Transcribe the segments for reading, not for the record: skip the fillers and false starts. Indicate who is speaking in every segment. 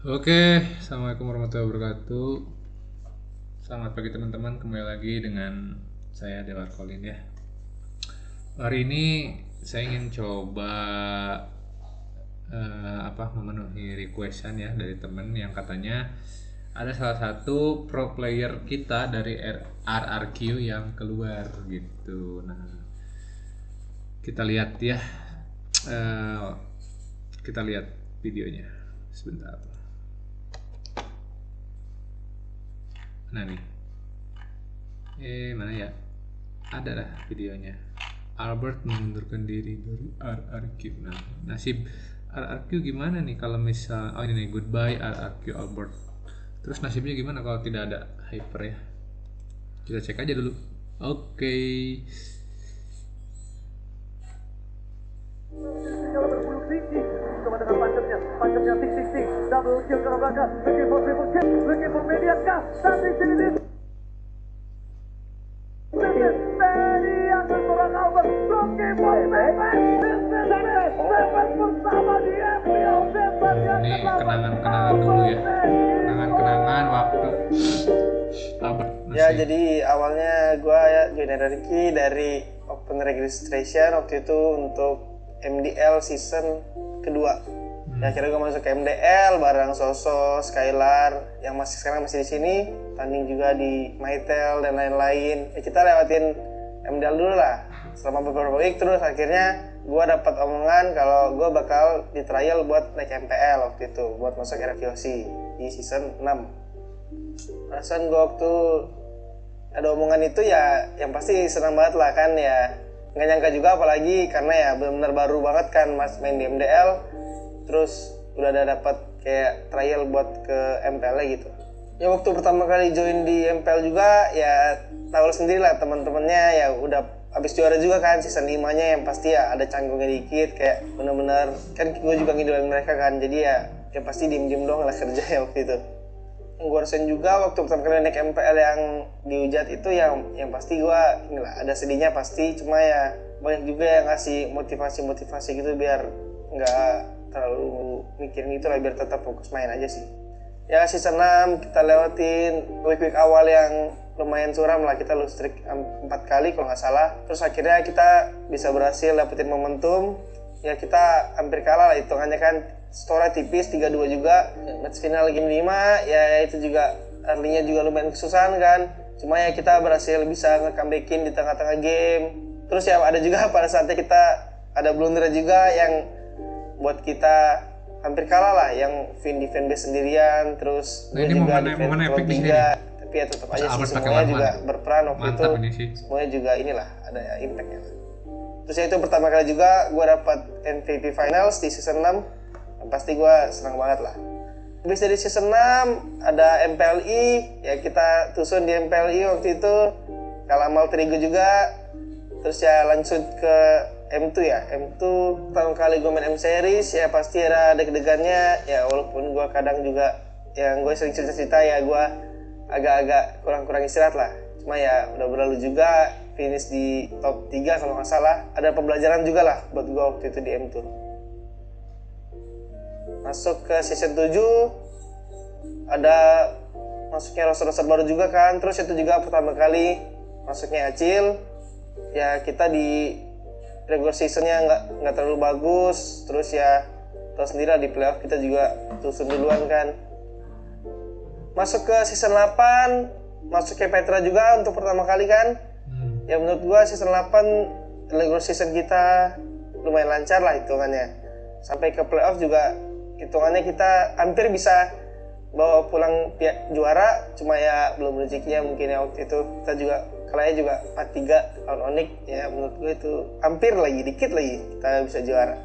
Speaker 1: Oke, assalamualaikum warahmatullahi wabarakatuh. Selamat pagi teman-teman, kembali lagi dengan saya Dewa Colin ya. Hari ini saya ingin coba memenuhi requestan ya dari teman yang katanya ada salah satu pro player kita dari RRQ yang keluar gitu. Nah, kita lihat ya, Eh, kita lihat videonya sebentar. Nah nih. Mana ya? Ada lah videonya. Albert mengundurkan diri dari RRQ. Nah, nasib RRQ gimana nih kalau misal ini nih, goodbye RRQ Albert. Terus nasibnya gimana kalau tidak ada hyper ya? Kita cek aja dulu. Oke.
Speaker 2: Kalau berbulu tinggi coba dengan pancapnya ting double kill ke belakang, looking for triple kill, looking for median kah, tapi sini Median seorang Albert, looking for Seven bersama di FPL Seven yang
Speaker 1: Ini kenangan-kenangan dulu ya. Kenangan-kenangan waktu Albert masih.
Speaker 3: Ya, jadi awalnya gue ya join RRQ dari open registration waktu itu untuk MDL season kedua. Ya, akhirnya gue masuk ke MDL bareng Soso, Skylar yang sekarang masih di sini, tanding juga di Mytel dan lain-lain. Ya, kita lewatin MDL dulu lah selama beberapa week, terus akhirnya gue dapat omongan kalau gue bakal di trial buat naik MPL waktu itu, buat masuk RRQC di season 6. Perasaan gue waktu ada omongan itu ya yang pasti senang banget lah kan, ya nggak nyangka juga, apalagi karena ya benar-benar baru banget kan mas main di MDL, terus udah ada dapat kayak trial buat ke MPL gitu. Ya waktu pertama kali join di MPL juga ya tahu sendiri lah, teman-temannya ya udah abis juara juga kan season 5-nya, yang pasti ya ada canggungnya dikit, kayak bener-bener kan gue juga ngidolain mereka kan, jadi ya pasti diem-diem doang lah kerja ya waktu itu. Gue rasain juga waktu pertama kali naik MPL yang dihujat itu, yang pasti gue inilah ada sedihnya pasti, cuma ya banyak juga yang ngasih motivasi gitu biar nggak terlalu mikirin itu lah, biar tetap fokus main aja sih. Ya season 6 kita lewatin week awal yang lumayan suram lah, kita lose streak 4 kali kalau nggak salah, terus akhirnya kita bisa berhasil dapetin momentum. Ya kita hampir kalah lah hitungannya kan, skornya tipis 3-2 juga. Match final game 5 ya itu juga early-nya juga lumayan kesusahan kan, cuma ya kita berhasil bisa nge-comebackin di tengah-tengah game. Terus ya ada juga pada saatnya kita ada blunder juga yang buat kita hampir kalah lah, yang defend base sendirian, terus
Speaker 1: Nah, ini
Speaker 3: juga
Speaker 1: momen epic di sini.
Speaker 3: tapi ya tetap aja sih
Speaker 1: Albert pakai
Speaker 3: semuanya
Speaker 1: one-one.
Speaker 3: juga berperan waktu itu.
Speaker 1: Mantap ini sih.
Speaker 3: Semuanya juga inilah ada impact-nya. Terus ya itu pertama kali juga gue dapat MVP Finals di season 6. Yang pasti gue senang banget lah. Habis dari season 6 ada MPLI, ya kita tusun di MPLI waktu itu, kalah Maltrigo juga. Terus ya lanjut ke M2 ya. M2 pertama kali gue main M series ya pasti ada deg-degannya ya, walaupun gue kadang juga yang gue sering cerita-cerita ya gue agak-agak kurang istirahat lah. Cuma ya udah berlalu juga, finish di top 3 kalau nggak salah. Ada pembelajaran juga lah buat gue waktu itu di M2. Masuk ke season 7 ada masuknya roster baru juga kan. Terus itu juga pertama kali masuknya Acil. Ya kita di regular seasonnya nggak terlalu bagus, terus ya tahu sendiri lah di playoff kita juga tusun duluan kan. Masuk ke season 8 masuk ke Petra juga untuk pertama kali kan. Ya menurut gua season 8 regular season kita lumayan lancar lah hitungannya, sampai ke playoff juga hitungannya kita hampir bisa bawa pulang juara, cuma ya belum rezekinya mungkin ya waktu itu. Kita juga kalahnya juga 4-3 lawan Onyx, ya menurut gue itu hampir lagi, dikit lagi kita bisa juara.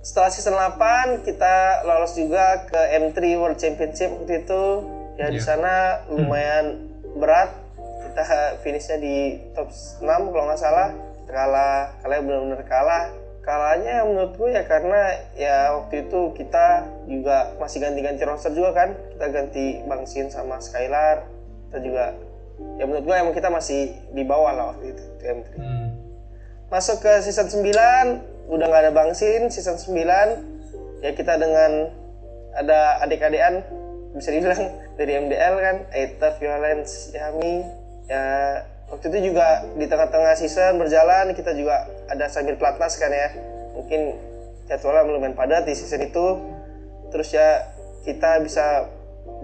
Speaker 3: Setelah season 8 kita lolos juga ke M3 World Championship waktu itu. Ya di sana lumayan berat, kita finishnya di top 6 kalau nggak salah. Kita kalah benar-benar kalah. Kalahnya menurut gue ya karena ya waktu itu kita juga masih ganti-ganti roster juga kan. Kita ganti Bang Sin sama Skylar. Kita juga ya menurut gue emang kita masih di bawah lah waktu itu M3. Masuk ke season 9 udah nggak ada Bang Sin. Season 9 ya kita dengan ada adik-adikan bisa dibilang dari MDL kan, Aether, Violence, Yami. Ya waktu itu juga di tengah-tengah season berjalan kita juga ada sambil pelatnas kan ya. Mungkin jadwalnya lumayan padat di season itu. Terus ya kita bisa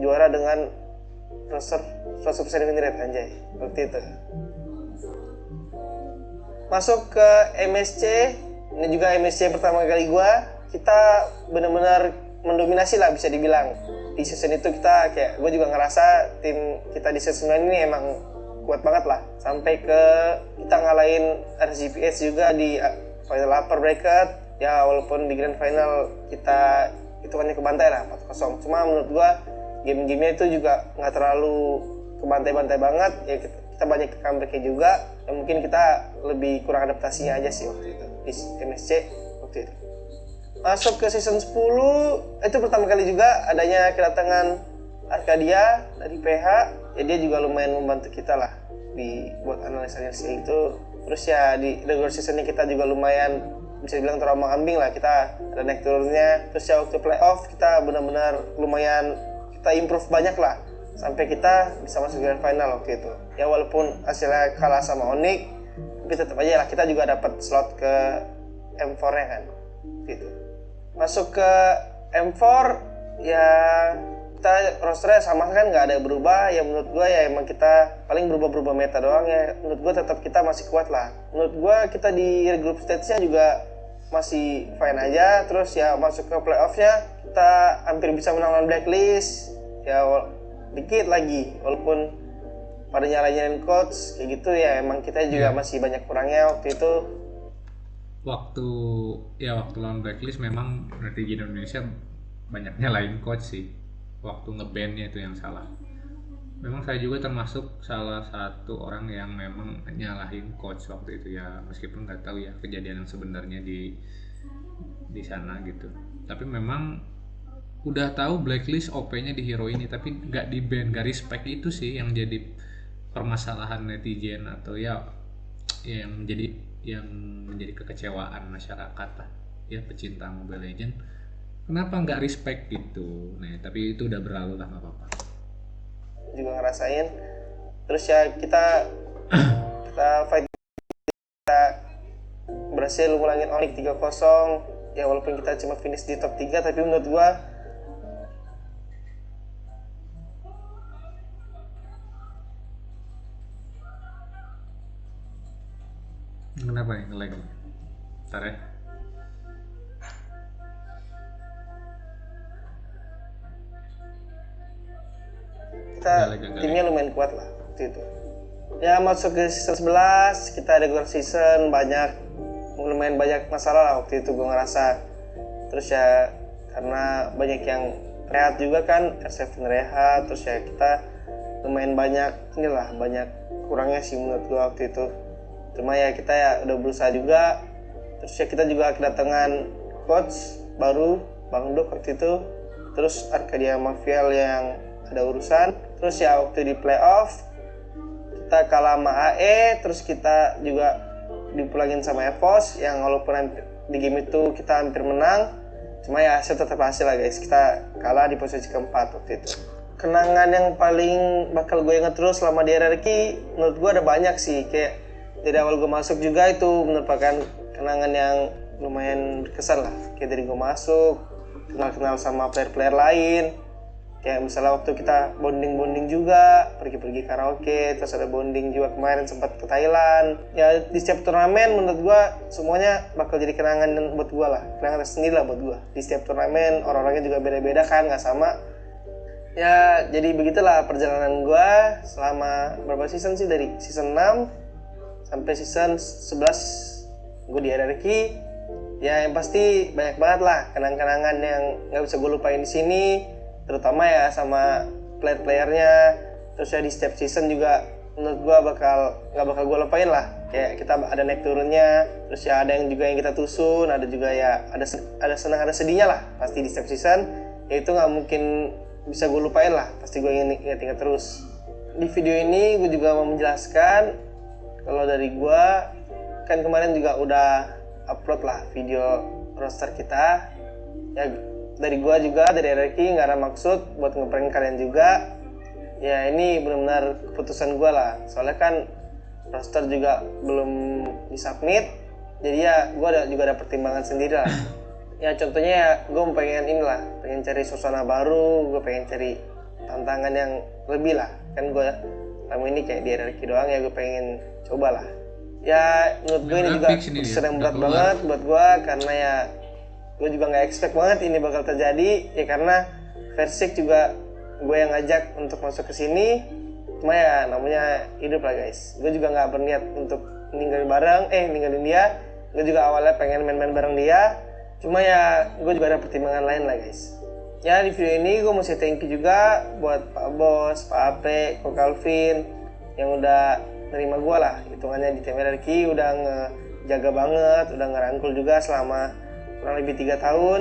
Speaker 3: juara dengan roster 100% win rate anjay waktu itu. Masuk ke MSC, ini juga MSC pertama kali gua. Kita benar-benar mendominasi lah bisa dibilang. Di season itu kita kayak gue juga ngerasa tim kita di season 9 ini emang kuat banget lah. Sampai ke kita ngalahin RGPS juga di final upper bracket. Ya walaupun di grand final kita hitungannya kebantai lah 4-0. Cuma menurut gua game-gamenya itu juga nggak terlalu kebantai-bantai banget. Ya kita banyak comeback-nya juga. Ya mungkin kita lebih kurang adaptasinya aja sih waktu itu di MSC waktu itu. Masuk ke season 10 itu pertama kali juga adanya kedatangan Arcadia dari PH. Ya dia juga lumayan membantu kita lah di buat analisa-analisa itu. Terus ya di regular seasonnya kita juga lumayan bisa dibilang terombang-ambing lah, kita ada naik turunnya. Terus ya waktu playoff kita benar-benar lumayan kita improve banyak lah sampai kita bisa masuk grand final waktu itu. Ya walaupun hasilnya kalah sama Onyx, tapi tetap aja lah kita juga dapat slot ke M4-nya kan gitu. Masuk ke M4 ya kita rosternya sama kan, nggak ada yang berubah. Ya menurut gue ya emang kita paling berubah-berubah meta doang ya. Menurut gue tetap kita masih kuat lah. Menurut gue kita di group stage-nya juga masih fine aja. Terus ya masuk ke playoff-nya kita hampir bisa menang lawan Blacklist. Ya dikit lagi walaupun pada nyalain coach kayak gitu ya, emang kita juga masih banyak kurangnya waktu itu.
Speaker 1: Waktu lawan Blacklist memang berarti di Indonesia banyak nyalain coach sih. Waktu nge-ban-nya itu yang salah. Memang saya juga termasuk salah satu orang yang memang nyalahin coach waktu itu ya, meskipun nggak tahu ya kejadian yang sebenarnya di sana gitu. Tapi memang udah tahu Blacklist OP-nya di hero ini, tapi nggak di ban, nggak respect. Itu sih yang jadi permasalahan netizen atau ya yang menjadi kekecewaan masyarakat lah ya, pecinta Mobile Legends. Kenapa nggak respect gitu? Nah tapi itu udah berlalu lah, nggak apa-apa.
Speaker 3: Juga ngerasain. Terus ya kita fight, kita berhasil ngulangin Onyx 3-0. Ya walaupun kita cuma finish di top 3, tapi menurut gua
Speaker 1: Kenapa nih nge-lag? Bentar ya.
Speaker 3: kita timnya lumayan kuat lah waktu itu. Ya masuk ke season 11 kita regular season lumayan banyak masalah lah waktu itu gue ngerasa. Terus ya karena banyak yang rehat juga kan, R7 rehat. Terus ya kita lumayan banyak kurangnya sih menurut gue waktu itu. Cuma ya kita ya udah berusaha juga. Terus ya kita juga kedatangan coach baru, Bang Dok waktu itu. Terus Arcadia Mafiel yang ada urusan. Terus ya waktu di playoff kita kalah sama AE. Terus kita juga dipulangin sama EVOS yang walaupun di game itu kita hampir menang, cuma ya tetap hasil lah guys, kita kalah di posisi keempat waktu itu. Kenangan yang paling bakal gue inget terus selama di RRQ menurut gue ada banyak sih. Kayak dari awal gue masuk juga itu merupakan kenangan yang lumayan berkesan lah. Kayak dari gue masuk kenal sama player-player lain. Kayak misalnya waktu kita bonding juga, pergi karaoke, terus ada bonding juga kemarin sempat ke Thailand. Ya di setiap turnamen menurut gua semuanya bakal jadi kenangan buat gua lah, kenangan tersendiri lah buat gua. Di setiap turnamen orang-orangnya juga beda-beda kan, nggak sama. Ya jadi begitulah perjalanan gua selama berapa season sih, dari season 6 sampai season 11 gua di RRQ. Ya yang pasti banyak banget lah kenang-kenangan yang nggak bisa gua lupain di sini. Terutama ya sama player-playernya. Terus ya di setiap season juga menurut gue nggak bakal gue lupain lah. Kayak kita ada naik turunnya, terus ya ada yang kita tusun, ada juga ya ada senang ada sedihnya lah pasti di setiap season. Ya itu nggak mungkin bisa gue lupain lah, pasti gue ingat terus. Di video ini gue juga mau menjelaskan kalau dari gue kan kemarin juga udah upload lah video roster kita. Ya dari gua juga, dari RRQ nggak ada maksud buat ngeprank kalian juga. Ya ini benar-benar keputusan gua lah. Soalnya kan roster juga belum disubmit. Jadi ya gua juga ada pertimbangan sendiri lah. Ya contohnya ya gua pengen inilah, pengen cari suasana baru, gua pengen cari tantangan yang lebih lah. Kan gua selama ini kayak di RRQ doang, ya gua pengen coba lah. Ya menurut gue ini juga keputusan yang berat banget buat gue, karena ya gue juga nggak expect banget ini bakal terjadi, ya karena Versik juga gue yang ngajak untuk masuk ke sini. Cuma ya namanya hidup lah guys, gue juga nggak berniat untuk ninggalin dia. Gue juga awalnya pengen main-main bareng dia, cuma ya gue juga ada pertimbangan lain lah guys. Ya di video ini gue mau say thank you juga buat Pak Bos, Pak Ape, Ko Calvin yang udah nerima gue lah, hitungannya di tim RRQ udah ngejaga banget, udah ngerangkul juga selama kurang lebih 3 tahun.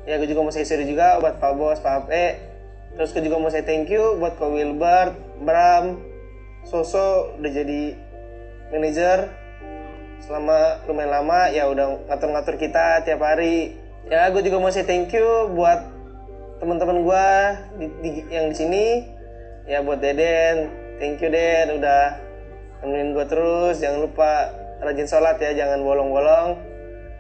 Speaker 3: Ya gue juga mau say sorry juga buat Pak Bos, Pak Ape. Terus gue juga mau say thank you buat Ko Wilbert, Bram, Soso udah jadi manajer selama lumayan lama, ya udah ngatur-ngatur kita tiap hari. Ya gue juga mau say thank you buat teman-teman gue yang di sini. Ya buat Deden, thank you Den, udah nemenin gue terus. Jangan lupa rajin sholat ya, jangan bolong-bolong.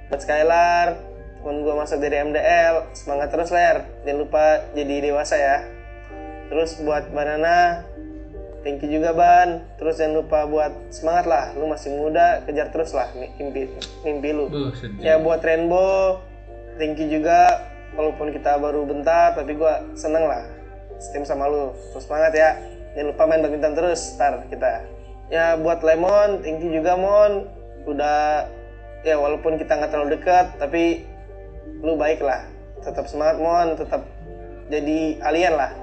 Speaker 3: Buat Skylar, temen gue masuk dari MDL, semangat terus Ler, jangan lupa jadi dewasa ya. Terus buat Banana, thank you juga Ban. Terus jangan lupa buat semangat lah, lu masih muda, kejar terus lah mimpi lu. Ya buat Rainbow, thank you juga, walaupun kita baru bentar tapi gue seneng lah setim sama lu. Terus semangat ya, jangan lupa main badminton terus ntar kita. Ya buat Lemon, thank you juga Mon, udah ya walaupun kita nggak terlalu dekat tapi lu baik lah. Tetap semangat Mon, tetap jadi alien lah.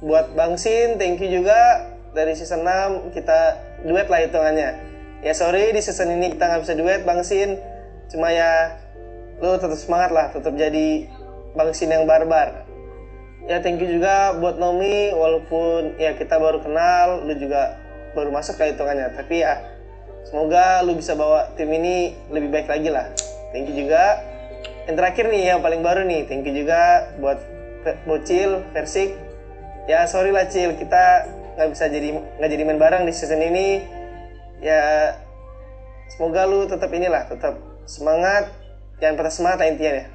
Speaker 3: Buat Bang Sin, thank you juga, dari season 6 kita duet lah hitungannya. Ya sorry di season ini kita nggak bisa duet Bang Sin, cuma ya lu tetap semangat lah, tetap jadi Bang Sin yang barbar. Ya thank you juga buat Nomi, walaupun ya kita baru kenal, lu juga baru masuk ke hitungannya, tapi ya semoga lu bisa bawa tim ini lebih baik lagi lah. Thank you juga. Yang terakhir nih yang paling baru nih, thank you juga buat Bocil, Versik. Ya sorry lah Cil, kita nggak jadi main bareng di season ini. Ya semoga lu tetap tetap semangat, jangan patah semangat lah intinya ya.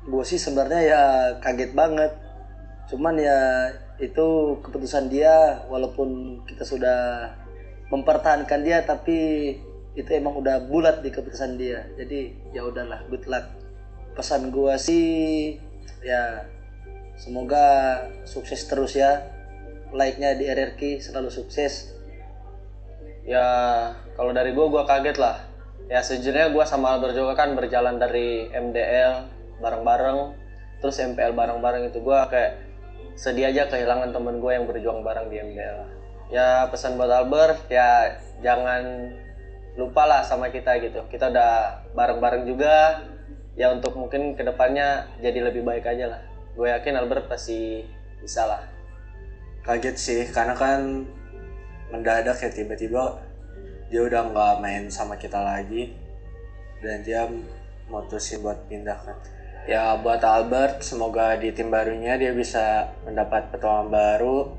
Speaker 4: Gue sih sebenarnya ya kaget banget, cuman ya itu keputusan dia, walaupun kita sudah mempertahankan dia tapi itu emang udah bulat di keputusan dia. Jadi ya udahlah, good luck. Pesan gue sih ya semoga sukses terus ya, like-nya di RRQ selalu sukses.
Speaker 5: Ya kalau dari gue kaget lah. Ya sejujurnya gue sama Albert juga kan berjalan dari MDL bareng-bareng, terus MPL bareng-bareng, itu gue kayak sedih aja kehilangan temen gue yang berjuang bareng di MDL. Ya pesan buat Albert, ya jangan lupa lah sama kita gitu. Kita udah bareng-bareng juga, ya untuk mungkin kedepannya jadi lebih baik aja lah. Gue yakin Albert pasti bisa lah.
Speaker 6: Kaget sih, karena kan mendadak ya, tiba-tiba dia udah nggak main sama kita lagi dan dia mutusin buat pindah kan. Ya buat Albert, semoga di tim barunya dia bisa mendapat petualangan baru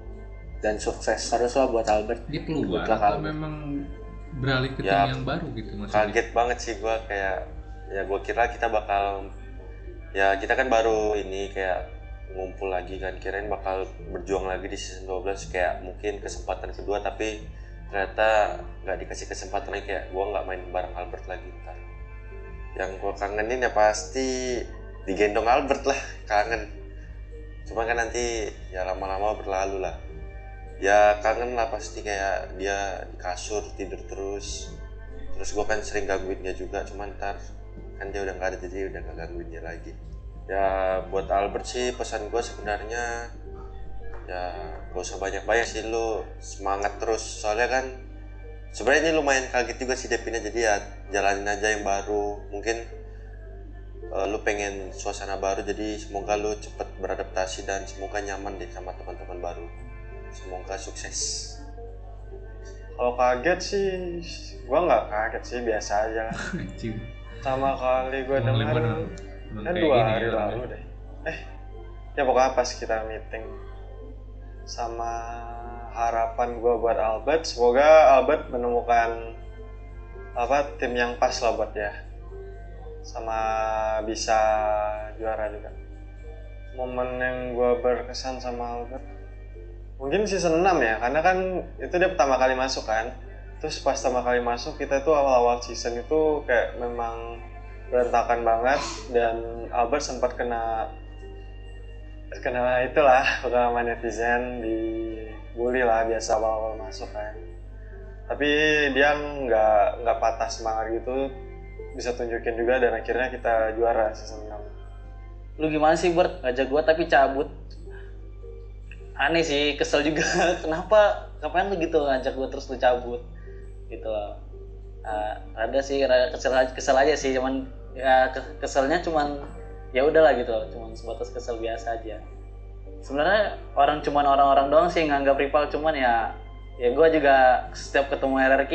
Speaker 6: dan sukses terus lah buat Albert.
Speaker 1: Dia keluar atau memang beralih ke tim yang baru gitu maksudnya?
Speaker 7: Kaget banget sih gue, kayak ya gue kira kita bakal, ya kita kan baru ini kayak ngumpul lagi kan, kirain bakal berjuang lagi di season 12 kayak mungkin kesempatan kedua, tapi ternyata nggak dikasih kesempatan lagi, kayak gue nggak main bareng Albert lagi ntar. Yang gue kangenin ya pasti digendong Albert lah, kangen. Cuma kan nanti ya lama-lama berlalu lah. Ya kangen lah pasti, kayak dia di kasur tidur terus gue kan sering gangguin dia juga, cuman ntar kan dia udah nggak ada, jadi udah nggak gangguin dia lagi. Ya buat Albert sih pesan gue sebenarnya ya gak usah banyak-banyak sih, lu semangat terus, soalnya kan sebenarnya ini lumayan kaget juga sih Depinnya, jadi ya jalanin aja yang baru. Mungkin lu pengen suasana baru, jadi semoga lu cepet beradaptasi dan semoga nyaman deh sama teman-teman baru. Semoga sukses.
Speaker 8: Kalau kaget sih, gua nggak kaget sih, biasa aja.
Speaker 3: Pertama kali gue
Speaker 1: Emang
Speaker 3: dengar
Speaker 1: emang
Speaker 3: kan
Speaker 1: kayak
Speaker 3: 2
Speaker 1: gini
Speaker 3: hari
Speaker 1: ya,
Speaker 3: lalu deh. Ya pokoknya pas kita meeting sama harapan gue buat Albert, semoga Albert menemukan tim yang pas lah buat dia, sama bisa juara juga. Momen yang gue berkesan sama Albert mungkin season 6 ya, karena kan itu dia pertama kali masuk kan. Terus pas pertama kali masuk kita tuh awal-awal season itu kayak memang berantakan banget, dan Albert sempat kena itulah sama netizen, dibully lah biasa awal-awal masuk kan. Tapi dia nggak patah semangat gitu, bisa tunjukin juga, dan akhirnya kita juara season 6.
Speaker 4: Lu gimana sih Bert? Ngajak gua tapi cabut. Aneh sih, kesel juga. Kenapa? Ngapain lu gitu ngajak gua terus lu cabut? Gitu loh. Ada sih kesel aja sih, cuman ya keselnya cuman ya udahlah gitu loh, cuman sebatas kesel biasa aja. Sebenarnya orang-orang doang sih yang nganggap rival, cuman ya gua juga setiap ketemu RRQ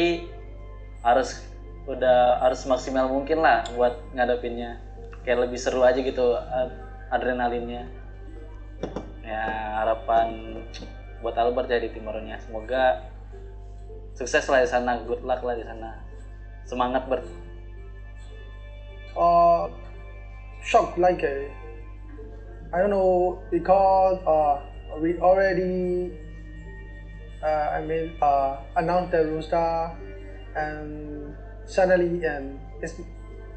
Speaker 4: harus maksimal mungkin lah buat ngadepinnya. Kayak lebih seru aja gitu adrenalinnya. Ya harapan buat Albert jadi timurnya, semoga sukses lah di sana, good luck lah di sana, semangat Bert.
Speaker 8: Shocked like I don't know, because we already announced the roster, and suddenly it's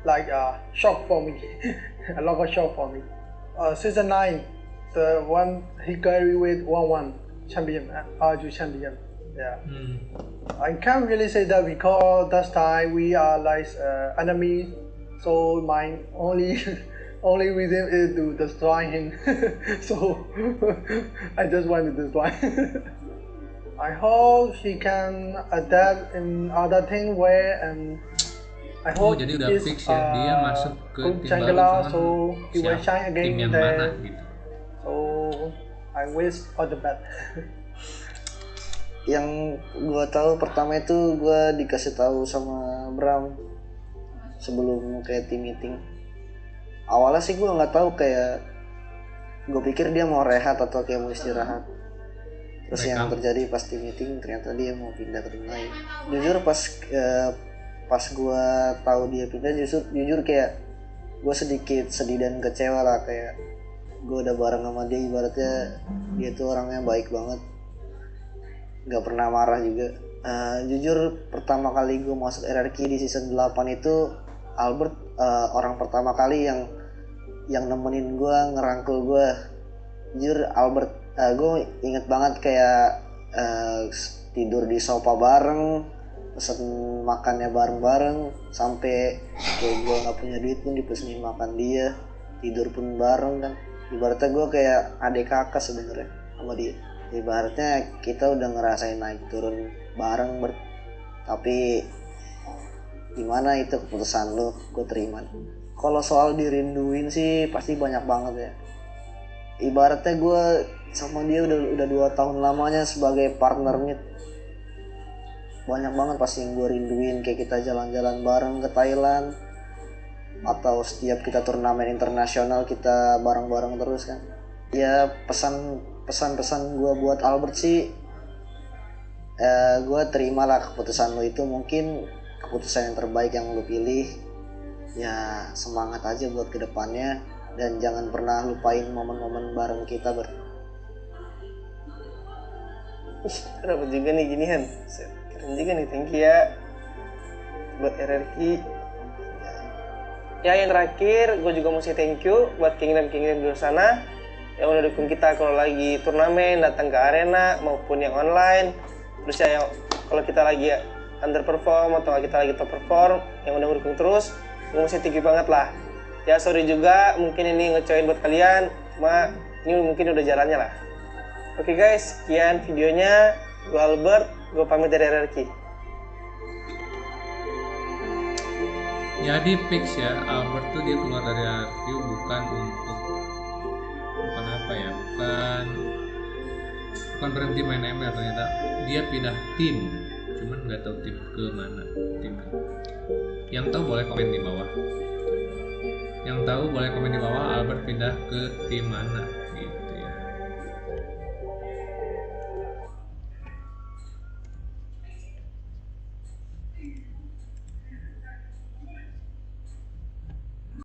Speaker 8: like a shock for me. A lot of shock for me. Season 9, the one he carried with 1-1 champion, RG champion. Yeah. I can't really say that because that time we are like enemies, so my only reason is to destroy him. So I just want to destroy. I hope he can adapt in other thing where I hope
Speaker 1: jadi udah fix ya dia masuk ke tim
Speaker 8: Changela,
Speaker 1: baru,
Speaker 8: so he will shine again
Speaker 1: tim yang
Speaker 8: in
Speaker 1: mana
Speaker 8: the.
Speaker 1: gitu.
Speaker 8: So I wish all the best.
Speaker 4: Yang gue tahu pertama itu gue dikasih tahu sama Bram sebelum kayak team meeting. Awalnya sih gue nggak tahu, kayak gue pikir dia mau rehat atau kayak mau istirahat. Terus yang terjadi pas team meeting ternyata dia mau pindah ke tim lain. Jujur pas gue tahu dia pindah, jujur kayak gue sedikit sedih dan kecewa lah, kayak gue udah bareng sama dia, ibaratnya dia tuh orangnya baik banget, nggak pernah marah juga. Jujur pertama kali gue masuk RRQ di season 8 itu Albert orang pertama kali yang nemenin gue, ngerangkul gue. Jujur Albert, gue inget banget kayak tidur di sofa bareng, pesen makannya bareng-bareng, sampai kayak gue nggak punya duit pun dipesenin makan dia, tidur pun bareng kan. Ibaratnya gue kayak adik kakak sebenarnya sama dia. Ibaratnya kita udah ngerasain naik turun bareng tapi gimana, itu keputusan lo, gue terima. Kalau soal dirinduin sih pasti banyak banget ya. Ibaratnya gue sama dia udah 2 tahun lamanya sebagai partner meet. Banyak banget pasti yang gue rinduin, kayak kita jalan-jalan bareng ke Thailand, atau setiap kita turnamen internasional kita bareng-bareng terus kan. Ya pesan gue buat Albert sih, gue terimalah keputusan lo itu, mungkin keputusan yang terbaik yang lo pilih. Ya semangat aja buat kedepannya, dan jangan pernah lupain momen-momen bareng kita
Speaker 3: Kenapa juga nih ginian? Keren juga nih, thank you ya buat RRQ. Ya yang terakhir gue juga mau say thank you buat Kingdom di luar sana yang udah dukung kita kalau lagi turnamen, datang ke arena maupun yang online. Terus ya kalau kita lagi underperform atau kita lagi top perform, yang udah mendukung terus, gue mau say thank you banget lah. Ya sorry juga mungkin ini ngecewain buat kalian, cuma ini mungkin udah jalannya lah. Oke guys, sekian videonya. Gue Albert, gue pamit dari RRQ.
Speaker 1: Jadi fix ya, Albert tuh dia keluar dari RRQ bukan berhenti main ML, ternyata dia pindah tim. cuman nggak tahu tim ke mana timnya. Yang tahu boleh komen di bawah. Yang tahu boleh komen di bawah Albert pindah ke tim mana gitu.